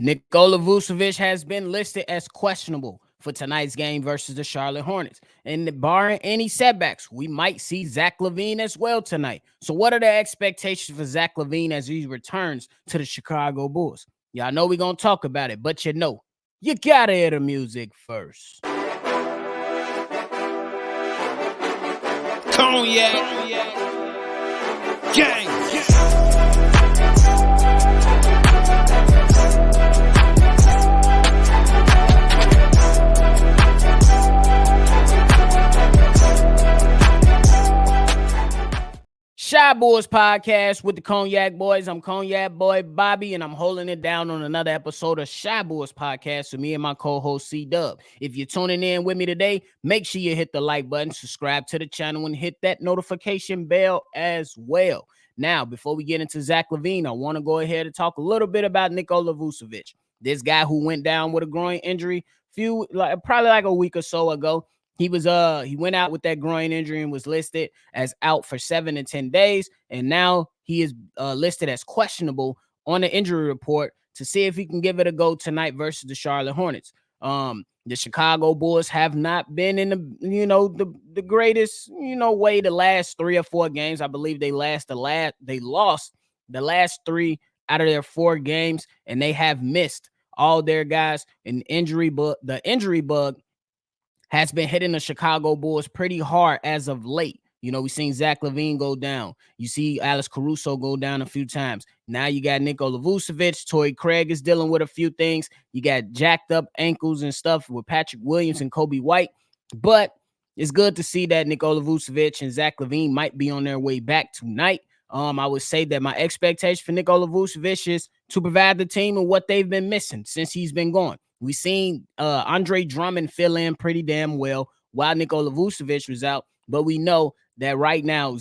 Nikola Vucevic has been listed as questionable for tonight's game versus the Charlotte Hornets. And barring any setbacks, we might see Zach LaVine as well tonight. So what are the expectations for Zach LaVine as he returns to the Chicago Bulls? Y'all know we're going to talk about it, but you got to hear the music first. Cognac. Gang. Shy Boys Podcast with the Cognac Boys. I'm Cognac Boy Bobby, and I'm holding it down on another episode of Shy Boys Podcast with me and my co-host C-Dub. If you're tuning in with me today, make sure you hit the like button, subscribe to the channel, and hit that notification bell as well. Now, before we get into Zach LaVine, I want to go ahead and talk a little bit about Nikola Vucevic, this guy who went down with a groin injury probably like a week or so ago. He went out with that groin injury and was listed as out for 7 to 10 days. And now he is listed as questionable on the injury report to see if he can give it a go tonight versus the Charlotte Hornets. The Chicago Bulls have not been in the greatest, way the last 3 or 4 games. I believe they lost the last 3 out of their 4 games, and they have missed all their guys in injury, but the injury bug has been hitting the Chicago Bulls pretty hard as of late. We've seen Zach LaVine go down. You see Alex Caruso go down a few times. Now you got Nikola Vucevic. Torrey Craig is dealing with a few things. You got jacked up ankles and stuff with Patrick Williams and Kobe White. But it's good to see that Nikola Vucevic and Zach LaVine might be on their way back tonight. I would say that my expectation for Nikola Vucevic is to provide the team and what they've been missing since he's been gone. We've seen Andre Drummond fill in pretty damn well while Nikola Vucevic was out, but we know that right now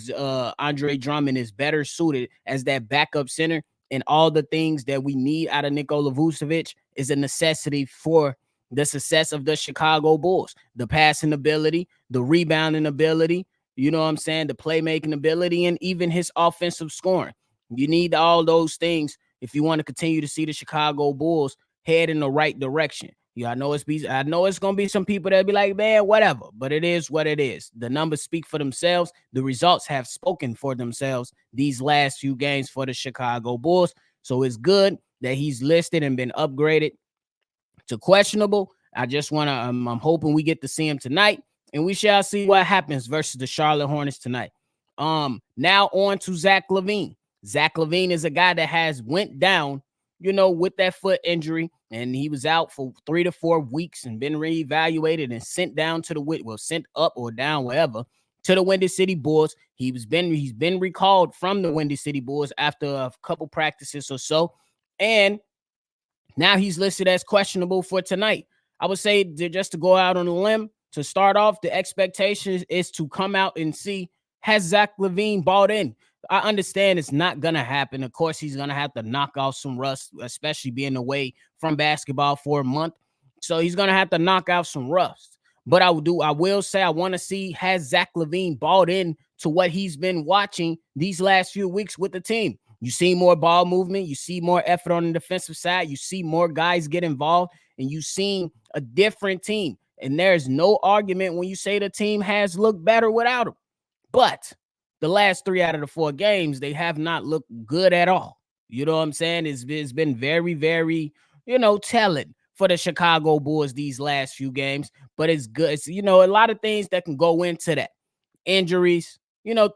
Andre Drummond is better suited as that backup center, and all the things that we need out of Nikola Vucevic is a necessity for the success of the Chicago Bulls. The passing ability, the rebounding ability, the playmaking ability, and even his offensive scoring. You need all those things if you want to continue to see the Chicago Bulls head in the right direction. I know it's going to be some people that be like, man, whatever, but it is what it is. The numbers speak for themselves. The results have spoken for themselves these last few games for the Chicago Bulls. So it's good that he's listed and been upgraded to questionable. I'm hoping we get to see him tonight, and we shall see what happens versus the Charlotte Hornets tonight. Now on to Zach LaVine. Zach LaVine is a guy that has went down, with that foot injury, and he was out for 3 to 4 weeks and been reevaluated and sent up or down, wherever, to the Windy City Bulls. He's been recalled from the Windy City Bulls after a couple practices or so, and now he's listed as questionable for tonight. I would say just to go out on a limb, to start off, the expectation is to come out and see, has Zach LaVine bought in? I understand it's not going to happen. Of course, he's going to have to knock off some rust, especially being away from basketball for a month. So he's going to have to knock out some rust. But I will say I want to see, has Zach LaVine bought in to what he's been watching these last few weeks with the team? You see more ball movement. You see more effort on the defensive side. You see more guys get involved, and you've seen a different team. And there's no argument when you say the team has looked better without him. But the last 3 out of the 4 games, they have not looked good at all. You know what I'm saying? It's been very, very, telling for the Chicago Bulls these last few games. But it's good. It's, a lot of things that can go into that. Injuries,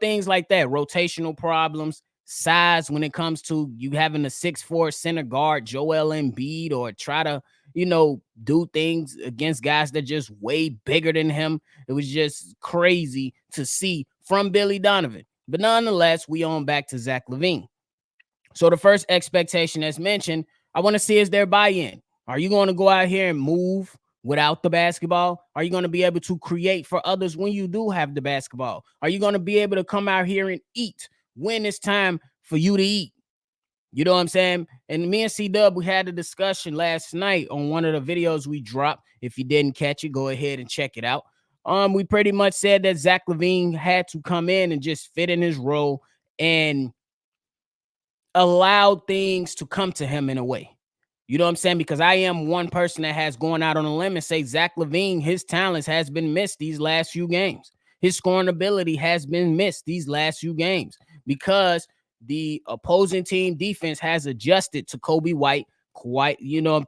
things like that. Rotational problems, size when it comes to you having a 6'4" center guard, Joel Embiid, or try to, do things against guys that just way bigger than him. It was just crazy to see from Billy Donovan. But nonetheless, we on back to Zach LaVine. So the first expectation, as mentioned, I want to see is their buy-in. Are you going to go out here and move without the basketball? Are you going to be able to create for others when you do have the basketball? Are you going to be able to come out here and eat when it's time for you to eat? You know what I'm saying? And me and C-Dub, we had a discussion last night on one of the videos we dropped. If you didn't catch it, go ahead and check it out. We pretty much said that Zach LaVine had to come in and just fit in his role and allow things to come to him in a way. You know what I'm saying? Because I am one person that has gone out on a limb and say Zach LaVine, his talents has been missed these last few games. His scoring ability has been missed these last few games because the opposing team defense has adjusted to Kobe White quite,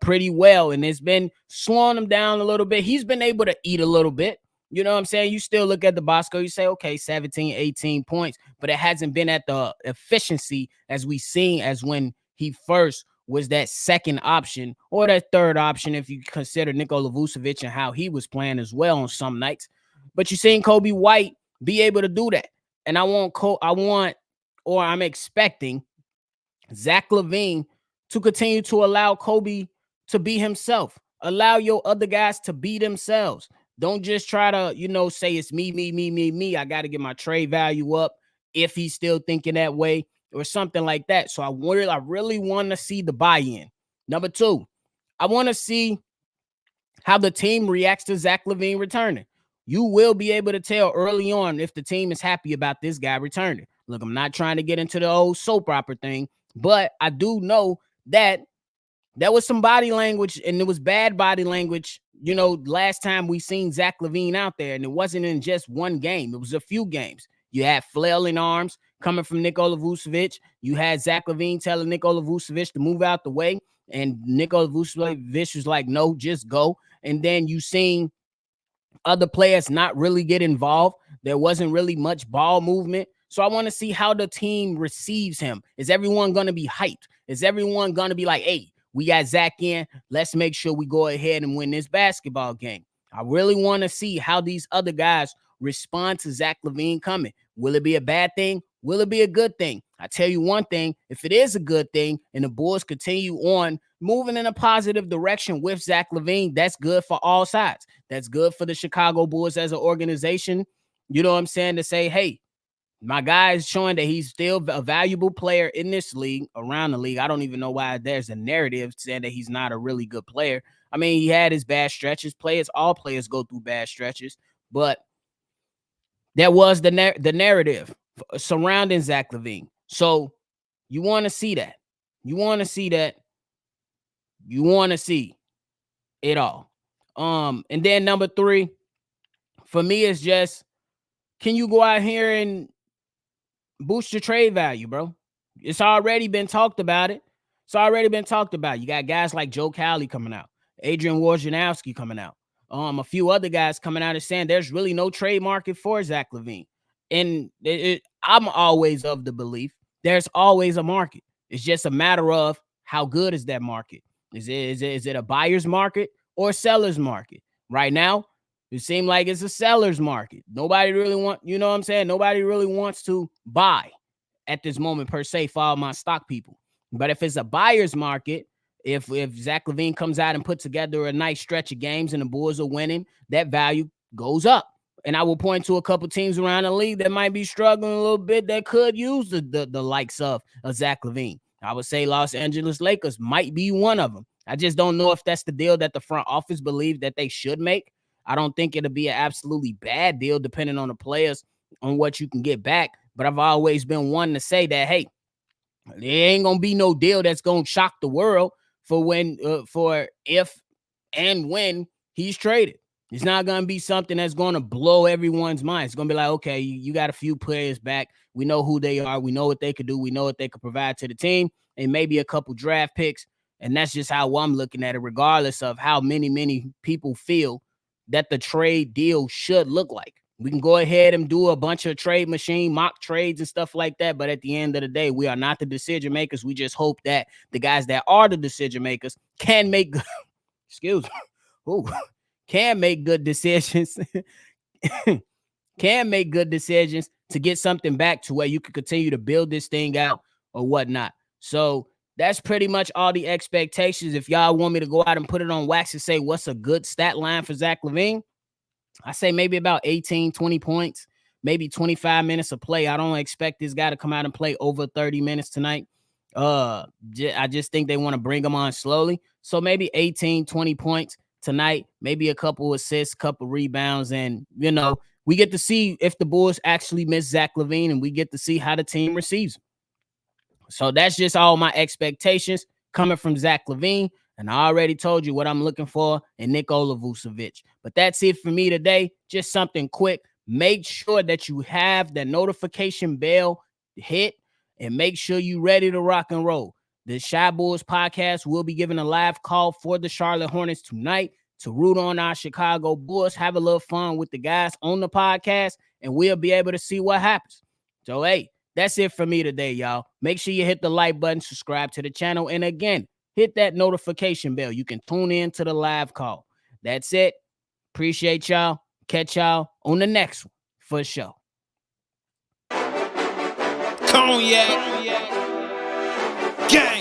pretty well. And it's been slowing him down a little bit. He's been able to eat a little bit. You know what I'm saying? You still look at the box score, you say, okay, 17, 18 points, but it hasn't been at the efficiency as we seen as when he first was that second option or that third option if you consider Nikola Vucevic and how he was playing as well on some nights. But you're seeing Kobe White be able to do that. And I'm expecting Zach LaVine to continue to allow Kobe to be himself. Allow your other guys to be themselves. Don't just try to, say it's me, me, me, me, me. I got to get my trade value up if he's still thinking that way or something like that. So I really want to see the buy-in. Number two, I want to see how the team reacts to Zach LaVine returning. You will be able to tell early on if the team is happy about this guy returning. Look, I'm not trying to get into the old soap opera thing, but I do know that there was some body language, and it was bad body language, last time we seen Zach LaVine out there, and it wasn't in just one game. It was a few games. You had flailing arms coming from Nikola Vucevic. You had Zach LaVine telling Nikola Vucevic to move out the way, and Nikola Vucevic was like, no, just go. And then you seen other players not really get involved. There wasn't really much ball movement. So I want to see how the team receives him. Is everyone going to be hyped? Is everyone going to be like, hey, we got Zach in. Let's make sure we go ahead and win this basketball game. I really want to see how these other guys respond to Zach LaVine coming. Will it be a bad thing? Will it be a good thing? I tell you one thing, if it is a good thing and the Bulls continue on moving in a positive direction with Zach LaVine, that's good for all sides. That's good for the Chicago Bulls as an organization. You know what I'm saying? To say, hey, my guy is showing that he's still a valuable player in this league, around the league. I don't even know why there's a narrative saying that he's not a really good player. I mean, he had his bad stretches. All players go through bad stretches, but that was the narrative surrounding Zach LaVine. So you want to see that. You want to see that. You want to see it all. And then number three, for me, is just, can you go out here and boost your trade value, bro? It's already been talked about it. You got guys like Joe Cowley coming out, Adrian Wojnarowski coming out, a few other guys coming out and saying there's really no trade market for Zach LaVine. And I'm always of the belief there's always a market. It's just a matter of how good is that market. Is it a buyer's market or a seller's market? Right now, it seems like it's a seller's market. Nobody really Nobody really wants to buy at this moment per se for all my stock people. But if it's a buyer's market, if Zach LaVine comes out and puts together a nice stretch of games and the Bulls are winning, that value goes up. And I will point to a couple teams around the league that might be struggling a little bit that could use the likes of Zach LaVine. I would say Los Angeles Lakers might be one of them. I just don't know if that's the deal that the front office believes that they should make. I don't think it'll be an absolutely bad deal depending on the players, on what you can get back. But I've always been one to say that, hey, there ain't going to be no deal that's going to shock the world for if and when he's traded. It's not going to be something that's going to blow everyone's mind. It's going to be like, okay, you got a few players back. We know who they are. We know what they could do. We know what they could provide to the team, and maybe a couple draft picks. And that's just how I'm looking at it, regardless of how many people feel that the trade deal should look like. We can go ahead and do a bunch of trade machine mock trades and stuff like that. But at the end of the day, we are not the decision makers. We just hope that the guys that are the decision makers can make can make good decisions, can make good decisions to get something back to where you can continue to build this thing out or whatnot. So that's pretty much all the expectations. If y'all want me to go out and put it on wax and say what's a good stat line for Zach LaVine, I say maybe about 18, 20 points, maybe 25 minutes of play. I don't expect this guy to come out and play over 30 minutes tonight. I just think they want to bring him on slowly. So maybe 18, 20 points tonight, maybe a couple assists, couple rebounds. And, we get to see if the Bulls actually miss Zach LaVine, and we get to see how the team receives him. So that's just all my expectations coming from Zach LaVine. And I already told you what I'm looking for in Nikola Vucevic. But that's it for me today. Just something quick. Make sure that you have the notification bell hit and make sure you're ready to rock and roll. The Shy Bulls podcast will be giving a live call for the Charlotte Hornets tonight to root on our Chicago Bulls, have a little fun with the guys on the podcast, and we'll be able to see what happens. So, hey, that's it for me today, y'all. Make sure you hit the like button, subscribe to the channel, and again, hit that notification bell. You can tune in to the live call. That's it. Appreciate y'all. Catch y'all on the next one for sure. Cognac. Gang.